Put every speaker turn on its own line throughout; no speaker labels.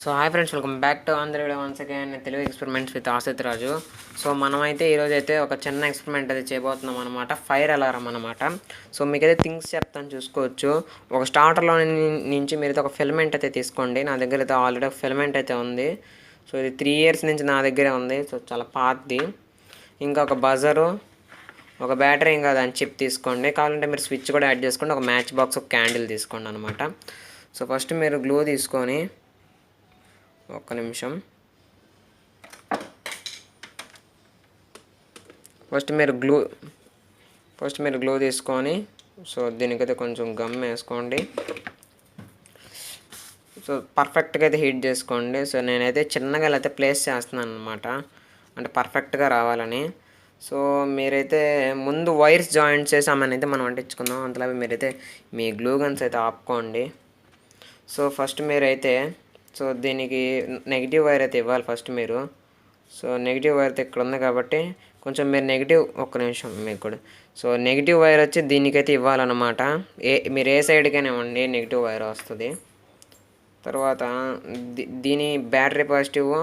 So hi friends, welcome back to Andhra video once again Telugu experiments with Asith Raju. So మనమైతే ఈరోజైతే ఒక చిన్న ఎక్స్పెరిమెంట్ అయితే చేయబోతున్నాం అనమాట. ఫైర్ అలారం అనమాట. సో మీకైతే థింగ్స్ చెప్తాను, చూసుకోవచ్చు. ఒక స్టార్టర్లో నుంచి మీరైతే ఒక ఫిలమెంట్ అయితే తీసుకోండి. నా దగ్గర అయితే ఆల్రెడీ ఒక ఫిలమెంట్ అయితే ఉంది. సో ఇది 3 years నుంచి నా దగ్గరే ఉంది. సో చాలా పాతది. ఇంకా ఒక బజరు, ఒక బ్యాటరీ, ఇంకా దాని చిప్ తీసుకోండి. కావాలంటే మీరు స్విచ్ కూడా యాడ్ చేసుకోండి. ఒక మ్యాచ్ బాక్స్, ఒక క్యాండిల్ తీసుకోండి అనమాట. సో ఫస్ట్ మీరు గ్లూ తీసుకొని, ఒక్క నిమిషం, ఫస్ట్ మీరు గ్లూ తీసుకొని, సో దీనికైతే కొంచెం గమ్ వేసుకోండి. సో పర్ఫెక్ట్గా అయితే హీట్ చేసుకోండి. సో నేనైతే చిన్నగా అయితే ప్లేస్ చేస్తున్నాను అనమాట, అంటే పర్ఫెక్ట్గా రావాలని. సో మీరైతే ముందు వైర్స్ జాయింట్ చేసి అయితే మనం అంటించుకుందాం. అంతలో మీరైతే మీ గ్లూ గన్స్ అయితే ఆపుకోండి. సో ఫస్ట్ మీరైతే సో దీనికి నెగిటివ్ వైర్ అయితే ఇవ్వాలి ఫస్ట్ మీరు. సో నెగిటివ్ వైర్ అయితే ఇక్కడ ఉంది కాబట్టి కొంచెం మీరు నెగిటివ్, ఒక్క నిమిషం మీకు కూడా. సో నెగిటివ్ వైర్ వచ్చి దీనికైతే ఇవ్వాలన్నమాట. మీరు ఏ సైడ్కైనా ఇవ్వండి, నెగిటివ్ వైర్ వస్తుంది. తర్వాత దీని బ్యాటరీ పాజిటివ్,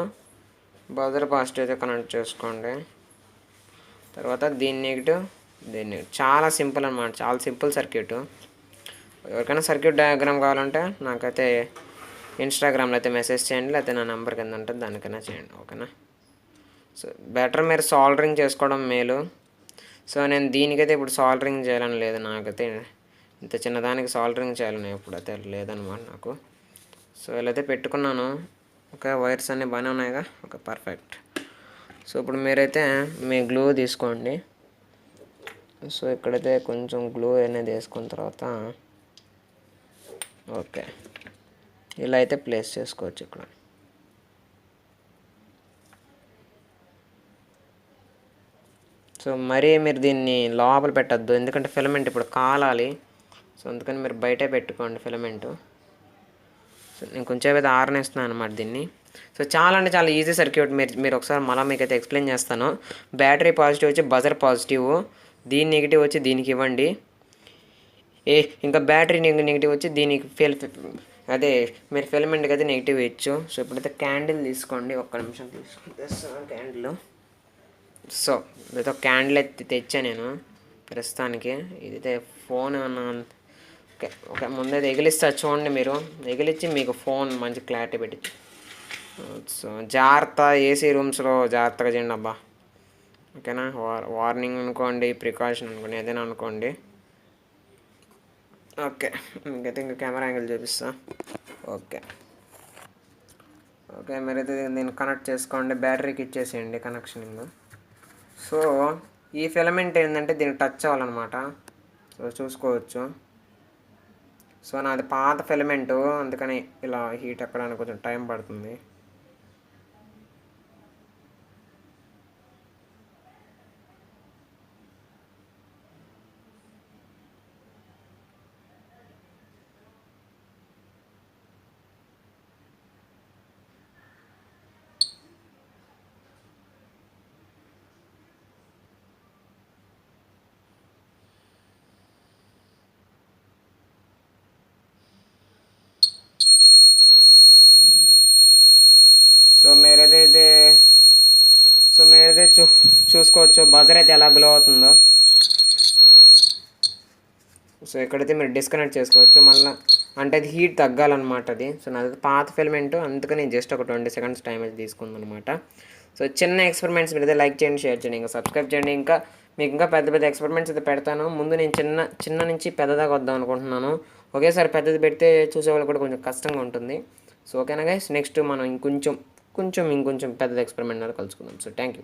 బజర్ పాజిటివ్ అయితే కనెక్ట్ చేసుకోండి. తర్వాత దీని నెగిటివ్, దీన్ని చాలా సింపుల్ అనమాట, చాలా సింపుల్ సర్క్యూట్. ఎవరికైనా సర్క్యూట్ డయాగ్రామ్ కావాలంటే నాకైతే ఇన్స్టాగ్రామ్లో అయితే మెసేజ్ చేయండి, లేకపోతే నా నెంబర్ కింద ఉంటుంది, దానికైనా చేయండి, ఓకేనా. సో బెటర్ మీరు సాల్డరింగ్ చేసుకోవడం మేలు. సో నేను దీనికైతే ఇప్పుడు సాల్డరింగ్ చేయాలని లేదు, నాకైతే ఇంత చిన్నదానికి సాల్డరింగ్ చేయాలని ఎప్పుడైతే లేదనమాట నాకు. సో ఇలా అయితే పెట్టుకున్నాను. ఓకే, వైర్స్ అన్నీ బాగానే ఉన్నాయిగా, ఓకే పర్ఫెక్ట్. సో ఇప్పుడు మీరైతే మీ గ్లూ తీసుకోండి. సో ఇక్కడైతే కొంచెం గ్లూ అనేది వేసుకున్న తర్వాత ఓకే ఇలా అయితే ప్లేస్ చేసుకోవచ్చు ఇక్కడ. సో మరీ మీరు దీన్ని లోపల పెట్టద్దు, ఎందుకంటే ఫిలమెంట్ ఇప్పుడు కాలాలి. సో అందుకని మీరు బయటే పెట్టుకోండి ఫిలమెంటు. సో నేను కొంచెం అయితే ఆరనేస్తున్నాను అనమాట దీన్ని. సో చాలా అంటే చాలా ఈజీ సర్క్యూట్. మీరు ఒకసారి మళ్ళీ మీకైతే ఎక్స్ప్లెయిన్ చేస్తాను. బ్యాటరీ పాజిటివ్ వచ్చి బజర్ పాజిటివ్, దీని నెగిటివ్ వచ్చి దీనికి ఇవ్వండి. ఇంకా బ్యాటరీ నెగిటివ్ వచ్చి దీనికి అదే మీరు ఫిలమెంట్కి అయితే నెగిటివ్ ఇచ్చు. సో ఇప్పుడైతే క్యాండిల్ తీసుకోండి, ఒక్క నిమిషం తీసుకుంటే క్యాండిల్. సో ఇదైతే క్యాండిల్ అయితే తెచ్చాను నేను ప్రస్తుతానికి. ఇదైతే ఫోన్ ఏమన్నా ఓకే ఓకే ముందైతే ఎగిలిస్తా చూడండి. మీరు ఎగిలిచ్చి మీకు ఫోన్ మంచి క్లారిటీ పెట్టి. సో జాగ్రత్త, ఏసీ రూమ్స్లో జాగ్రత్తగా చేయండి అబ్బా, ఓకేనా. వార్నింగ్ అనుకోండి, ప్రికాషన్ అనుకోండి, ఏదైనా అనుకోండి. ఓకే మీకైతే ఇంకా కెమెరా యాంగిల్ చూపిస్తా. ఓకే ఓకే మీరైతే దీన్ని కనెక్ట్ చేసుకోండి, బ్యాటరీకి ఇచ్చేసేయండి కనెక్షనింగ్. సో ఈ ఫిలమెంట్ ఏంటంటే దీనికి టచ్ అవ్వాలన్నమాట. సో చూసుకోవచ్చు. సో నాది పాత ఫిలమెంటు, అందుకని ఇలా హీట్ ఎక్కడానికి కొంచెం టైం పడుతుంది. సో మీరైతే చూసుకోవచ్చు బజర్ అయితే ఎలా గ్లో అవుతుందో. సో ఇక్కడైతే మీరు డిస్కనెక్ట్ చేసుకోవచ్చు మళ్ళీ, అంటే అది హీట్ తగ్గాలన్నమాట అది. సో నాది పాత ఫిలమెంట్, అందుకని జస్ట్ ఒక 20 seconds టైం అయితే తీసుకుందనమాట. సో చిన్న ఎక్స్పెరిమెంట్స్ మీరైతే లైక్ చేయండి, షేర్ చేయండి, ఇంకా సబ్స్క్రైబ్ చేయండి. ఇంకా మీకు ఇంకా పెద్ద పెద్ద ఎక్స్పెరిమెంట్స్ అయితే పెడతాను. ముందు నేను చిన్న నుంచి పెద్దదాకా వద్దాం అనుకుంటున్నాను. ఒకేసారి పెద్దది పెడితే చూసేవాళ్ళు కూడా కొంచెం కష్టంగా ఉంటుంది. సో ఓకేనా గైస్, నెక్స్ట్ మనం ఇంకొంచెం పెద్ద ఎక్స్పెరిమెంట్ కలుసుకుందాం. So thank you.